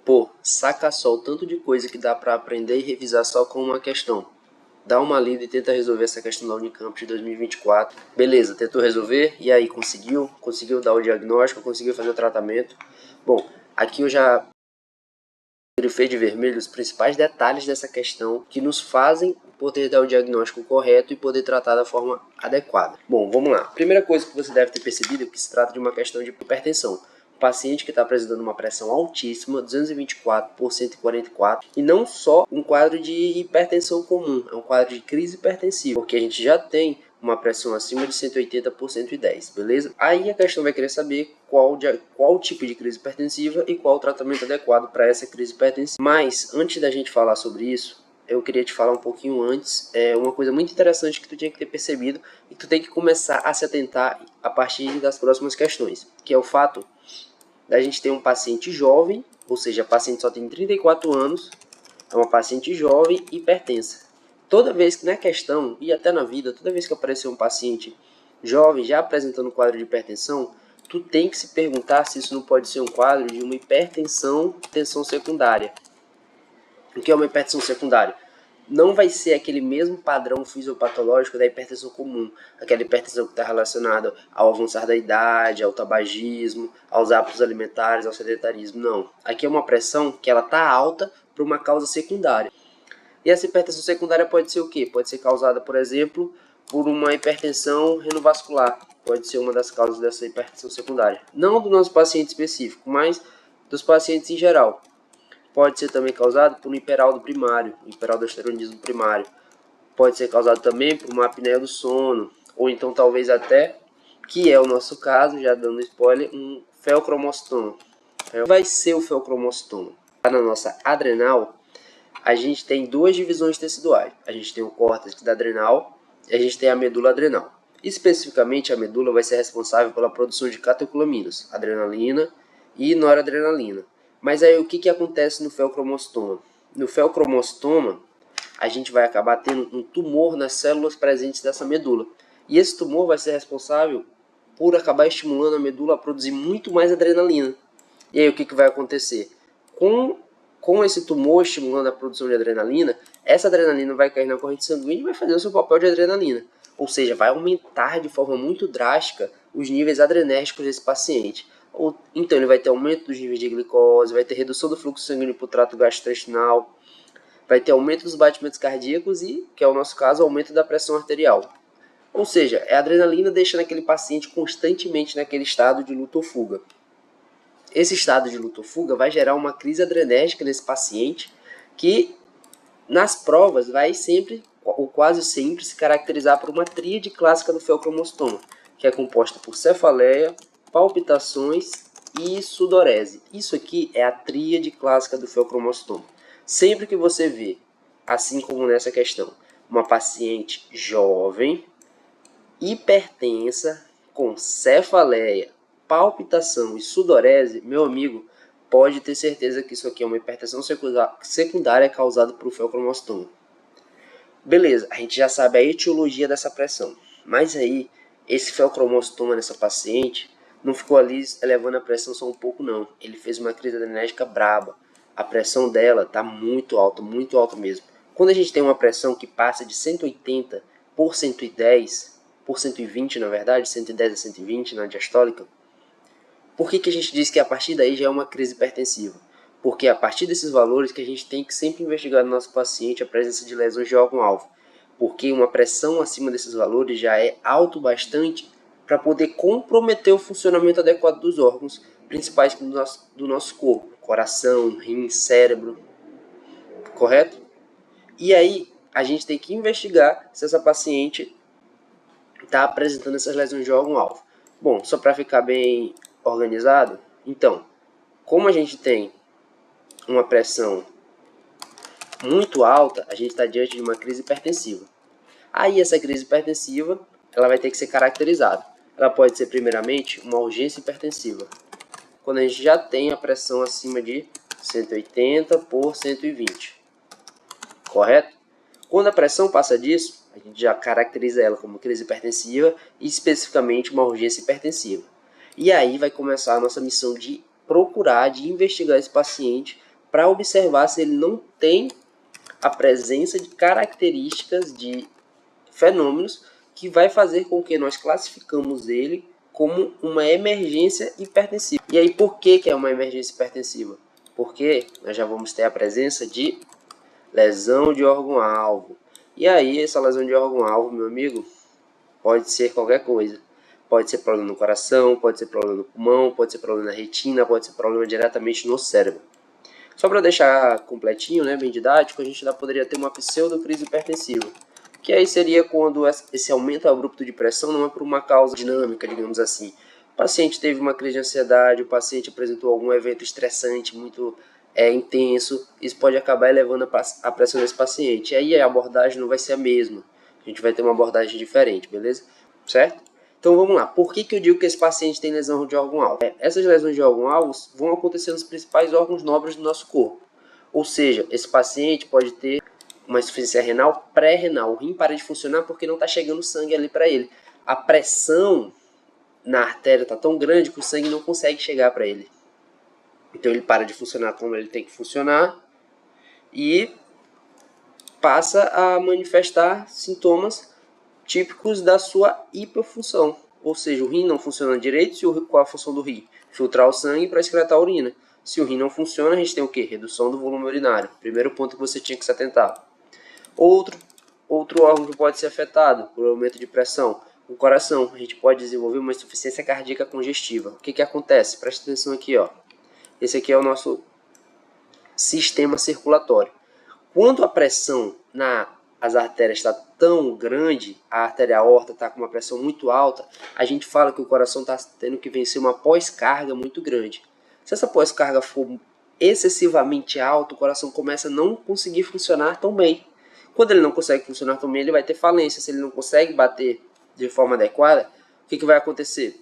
Pô, saca só o tanto de coisa que dá para aprender e revisar só com uma questão. Dá uma lida e tenta resolver essa questão da Unicamp de 2024. Beleza, tentou resolver? E aí, conseguiu? Conseguiu dar o diagnóstico? Conseguiu fazer o tratamento? Bom, aqui eu já grifei de vermelho os principais detalhes dessa questão que nos fazem poder dar o diagnóstico correto e poder tratar da forma adequada. Bom, vamos lá. Primeira coisa que você deve ter percebido é que se trata de uma questão de hipertensão. Um paciente que está apresentando uma pressão altíssima, 224 por 144, e não só um quadro de hipertensão comum, é um quadro de crise hipertensiva, porque a gente já tem uma pressão acima de 180 por 110, beleza? Aí a questão vai querer saber qual tipo de crise hipertensiva e qual o tratamento adequado para essa crise hipertensiva. Mas, antes da gente falar sobre isso, eu queria te falar um pouquinho antes, uma coisa muito interessante que tu tinha que ter percebido e que tu tem que começar a se atentar a partir das próximas questões, que é o fato da gente ter um paciente jovem, ou seja, a paciente só tem 34 anos, é uma paciente jovem hipertensa. Toda vez que na questão, e até na vida, toda vez que aparecer um paciente jovem já apresentando um quadro de hipertensão, tu tem que se perguntar se isso não pode ser um quadro de uma hipertensão, tensão secundária. O que é uma hipertensão secundária? Não vai ser aquele mesmo padrão fisiopatológico da hipertensão comum, aquela hipertensão que está relacionada ao avançar da idade, ao tabagismo, aos hábitos alimentares, ao sedentarismo. Não. Aqui é uma pressão que ela está alta por uma causa secundária. E essa hipertensão secundária pode ser o quê? Pode ser causada, por exemplo, por uma hipertensão renovascular. Pode ser uma das causas dessa hipertensão secundária. Não do nosso paciente específico, mas dos pacientes em geral. Pode ser também causado por um hiperaldo primário, hiperaldosteronismo primário. Pode ser causado também por uma apneia do sono, ou então talvez até, que é o nosso caso, já dando spoiler, um feocromostoma. Vai ser o feocromostoma. Na nossa adrenal, a gente tem duas divisões teciduais. A gente tem o córtex da adrenal e a gente tem a medula adrenal. Especificamente, a medula vai ser responsável pela produção de catecolaminas, adrenalina e noradrenalina. Mas aí o que acontece no feocromostoma? No feocromostoma, a gente vai acabar tendo um tumor nas células presentes dessa medula. E esse tumor vai ser responsável por acabar estimulando a medula a produzir muito mais adrenalina. E aí o que vai acontecer? Com esse tumor estimulando a produção de adrenalina, essa adrenalina vai cair na corrente sanguínea e vai fazer o seu papel de adrenalina. Ou seja, vai aumentar de forma muito drástica os níveis adrenérgicos desse paciente. Então ele vai ter aumento dos níveis de glicose, vai ter redução do fluxo sanguíneo para o trato gastrointestinal, vai ter aumento dos batimentos cardíacos e, que é o nosso caso, aumento da pressão arterial. Ou seja, a adrenalina deixando aquele paciente constantemente naquele estado de luta ou fuga. Esse estado de luta ou fuga vai gerar uma crise adrenérgica nesse paciente que, nas provas, vai sempre, ou quase sempre, se caracterizar por uma tríade clássica do feocromostoma, que é composta por cefaleia, palpitações e sudorese. Isso aqui é a tríade clássica do feocromostoma. Sempre que você vê, assim como nessa questão, uma paciente jovem, hipertensa, com cefaleia, palpitação e sudorese, meu amigo, pode ter certeza que isso aqui é uma hipertensão secundária causada por feocromostoma. Beleza, a gente já sabe a etiologia dessa pressão, mas aí, esse feocromostoma nessa paciente não ficou ali elevando a pressão só um pouco não, ele fez uma crise adrenérgica braba, a pressão dela está muito alta mesmo. Quando a gente tem uma pressão que passa de 180 por 110, por 120 na verdade, 110 a 120 na diastólica, por que a gente diz que a partir daí já é uma crise hipertensiva? Porque é a partir desses valores que a gente tem que sempre investigar no nosso paciente a presença de lesões de órgão-alvo. Porque uma pressão acima desses valores já é alto bastante para poder comprometer o funcionamento adequado dos órgãos principais do nosso corpo. Coração, rim, cérebro. Correto? E aí, a gente tem que investigar se essa paciente está apresentando essas lesões de órgão-alvo. Bom, só para ficar bem organizado, então, como a gente tem uma pressão muito alta, a gente está diante de uma crise hipertensiva. Aí essa crise hipertensiva, ela vai ter que ser caracterizada. Ela pode ser primeiramente uma urgência hipertensiva, quando a gente já tem a pressão acima de 180 por 120, correto? Quando a pressão passa disso, a gente já caracteriza ela como crise hipertensiva e especificamente uma urgência hipertensiva. E aí vai começar a nossa missão de procurar, de investigar esse paciente para observar se ele não tem a presença de características de fenômenos que vai fazer com que nós classificamos ele como uma emergência hipertensiva. E aí, por que é uma emergência hipertensiva? Porque nós já vamos ter a presença de lesão de órgão-alvo. E aí, essa lesão de órgão-alvo, meu amigo, pode ser qualquer coisa. Pode ser problema no coração, pode ser problema no pulmão, pode ser problema na retina, pode ser problema diretamente no cérebro. Só para deixar completinho, né, bem didático, a gente ainda poderia ter uma pseudocrise hipertensiva, que aí seria quando esse aumento abrupto de pressão não é por uma causa dinâmica, digamos assim. O paciente teve uma crise de ansiedade, o paciente apresentou algum evento estressante muito intenso, isso pode acabar elevando a pressão desse paciente. E aí a abordagem não vai ser a mesma, a gente vai ter uma abordagem diferente, beleza? Certo? Então vamos lá, por que eu digo que esse paciente tem lesão de órgão-alvo? Essas lesões de órgão-alvo vão acontecer nos principais órgãos nobres do nosso corpo. Ou seja, esse paciente pode ter uma insuficiência renal pré-renal. O rim para de funcionar porque não está chegando sangue ali para ele. A pressão na artéria está tão grande que o sangue não consegue chegar para ele. Então ele para de funcionar como ele tem que funcionar e passa a manifestar sintomas típicos da sua hiperfunção. Ou seja, o rim não funciona direito. Qual é a função do rim? Filtrar o sangue para excretar a urina. Se o rim não funciona, a gente tem o quê? Redução do volume urinário. Primeiro ponto que você tinha que se atentar. Outro órgão que pode ser afetado por aumento de pressão, o coração. A gente pode desenvolver uma insuficiência cardíaca congestiva. O que acontece? Presta atenção aqui, ó. Esse aqui é o nosso sistema circulatório. Quando a pressão nas artérias está tão grande, a artéria aorta está com uma pressão muito alta, a gente fala que o coração está tendo que vencer uma pós-carga muito grande. Se essa pós-carga for excessivamente alta, o coração começa a não conseguir funcionar tão bem. Quando ele não consegue funcionar tão bem, ele vai ter falência. Se ele não consegue bater de forma adequada, o que vai acontecer?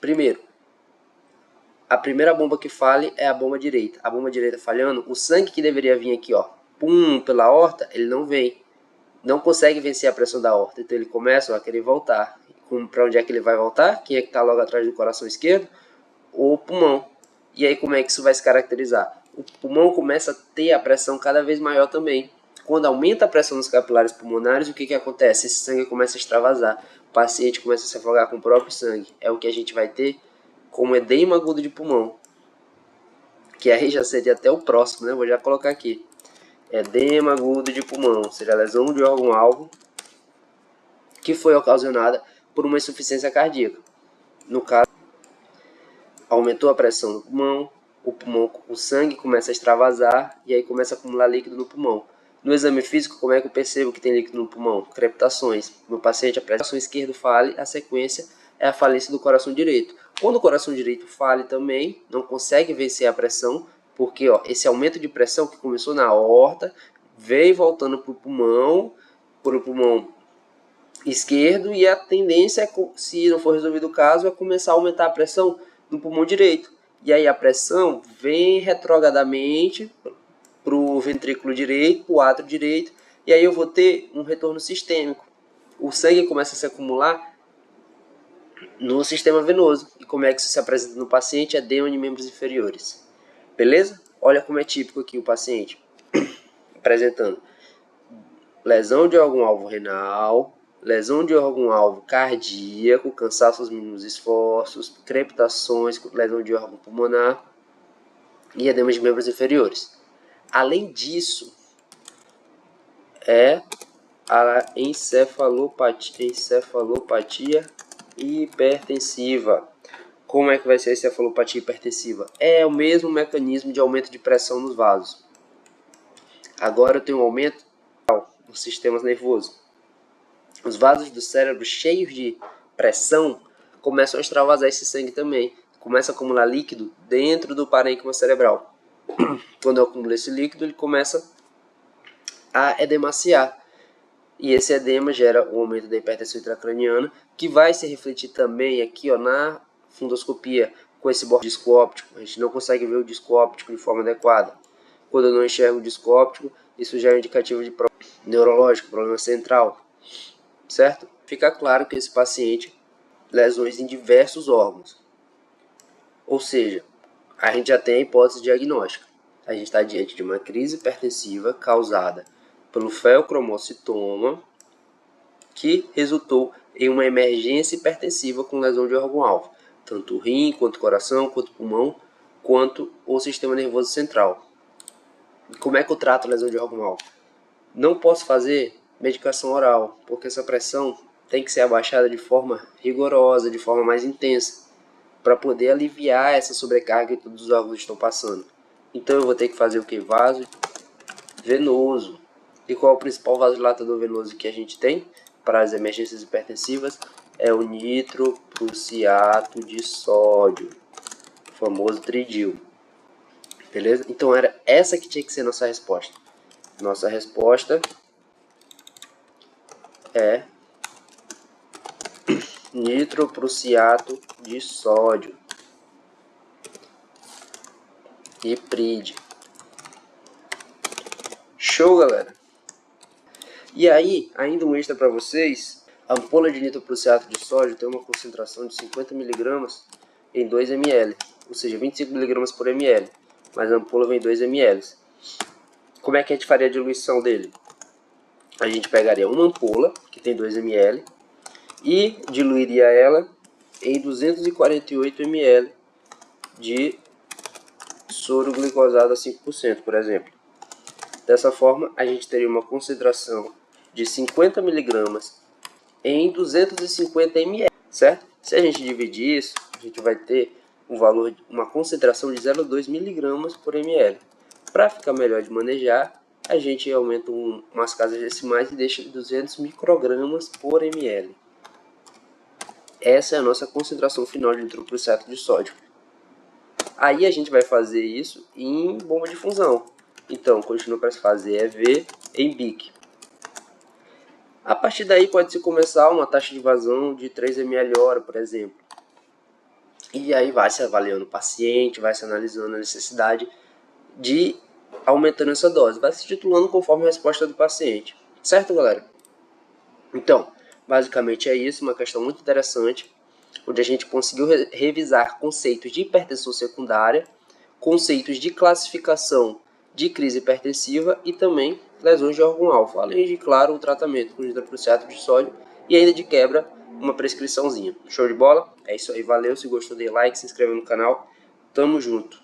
Primeiro, a primeira bomba que fale é a bomba direita. A bomba direita falhando, o sangue que deveria vir aqui, ó, pela aorta, ele não vem. Não consegue vencer a pressão da aorta. Então ele começa a querer voltar. Para onde é que ele vai voltar? Quem é que está logo atrás do coração esquerdo? O pulmão. E aí como é que isso vai se caracterizar? O pulmão começa a ter a pressão cada vez maior também. Quando aumenta a pressão nos capilares pulmonares, o que acontece? Esse sangue começa a extravasar. O paciente começa a se afogar com o próprio sangue. É o que a gente vai ter como edema agudo de pulmão. Que aí já seria até o próximo, né? Vou já colocar aqui. Edema agudo de pulmão, seria lesão de órgão-alvo que foi ocasionada por uma insuficiência cardíaca. No caso, aumentou a pressão no pulmão, o sangue começa a extravasar e aí começa a acumular líquido no pulmão. No exame físico, como é que eu percebo que tem líquido no pulmão? Crepitações. No paciente, a pressão esquerda fale, a sequência é a falência do coração direito. Quando o coração direito fale também, não consegue vencer a pressão, porque ó, esse aumento de pressão que começou na aorta, veio voltando para o pulmão esquerdo, e a tendência, se não for resolvido o caso, é começar a aumentar a pressão no pulmão direito. E aí a pressão vem retrogradamente para o ventrículo direito, para o átrio direito, e aí eu vou ter um retorno sistêmico. O sangue começa a se acumular no sistema venoso. E como é que isso se apresenta no paciente? Edema de membros inferiores. Beleza? Olha como é típico aqui o paciente apresentando lesão de órgão-alvo renal, lesão de órgão-alvo cardíaco, cansaço aos mínimos esforços, crepitações, lesão de órgão pulmonar e edema de membros inferiores. Além disso, é a encefalopatia hipertensiva. Como é que vai ser a encefalopatia hipertensiva? É o mesmo mecanismo de aumento de pressão nos vasos. Agora eu tenho um aumento nos sistemas nervosos. Os vasos do cérebro cheios de pressão começam a extravasar esse sangue também. Começa a acumular líquido dentro do parênquima cerebral. Quando eu acumulo esse líquido, ele começa a edemaciar. E esse edema gera o aumento da hipertensão intracraniana, que vai se refletir também aqui ó, na fundoscopia com esse bordo disco óptico. A gente não consegue ver o disco óptico de forma adequada. Quando eu não enxergo o disco óptico, isso já é um indicativo de problema neurológico, problema central. Certo? Fica claro que esse paciente lesões em diversos órgãos. Ou seja, a gente já tem a hipótese diagnóstica. A gente está diante de uma crise hipertensiva causada pelo feocromocitoma, que resultou em uma emergência hipertensiva com lesão de órgão-alvo, tanto o rim, quanto o coração, quanto o pulmão, quanto o sistema nervoso central. E como é que eu trato a lesão de órgão-alvo? Não posso fazer medicação oral, porque essa pressão tem que ser abaixada de forma rigorosa, de forma mais intensa, para poder aliviar essa sobrecarga que todos os órgãos estão passando. Então eu vou ter que fazer o que? Vaso venoso. E qual é o principal vasodilatador venoso que a gente tem para as emergências hipertensivas? É o nitroprussiato de sódio, o famoso Tridil. Beleza? Então era essa que tinha que ser nossa resposta. Nossa resposta é nitroprussiato de sódio, Iprid. Show, galera? E aí, ainda um extra para vocês, a ampola de nitroprussiato de sódio tem uma concentração de 50 mg em 2 ml, ou seja, 25 mg por ml, mas a ampola vem 2 ml. Como é que a gente faria a diluição dele? A gente pegaria uma ampola, que tem 2 ml, e diluiria ela em 248 ml de soro glicosado a 5%, por exemplo. Dessa forma, a gente teria uma concentração de 50 mg em 250 ml, certo? Se a gente dividir isso, a gente vai ter um valor, uma concentração de 0,2 mg por ml. Para ficar melhor de manejar, a gente aumenta umas casas decimais e deixa 200 microgramas por ml. Essa é a nossa concentração final de nitroprussiato de sódio. Aí a gente vai fazer isso em bomba de fusão. Então, continua para se fazer EV em BIC. A partir daí pode-se começar uma taxa de vazão de 3 ml hora, por exemplo. E aí vai se avaliando o paciente, vai se analisando a necessidade de aumentando essa dose. Vai se titulando conforme a resposta do paciente. Certo, galera? Então, basicamente é isso, uma questão muito interessante, onde a gente conseguiu revisar conceitos de hipertensão secundária, conceitos de classificação de crise hipertensiva e também lesões de órgão-alvo, além de, claro, o tratamento com nitroprussiato de sódio e ainda de quebra, uma prescriçãozinha. Show de bola? É isso aí, valeu, se gostou, dê like, se inscreva no canal, tamo junto!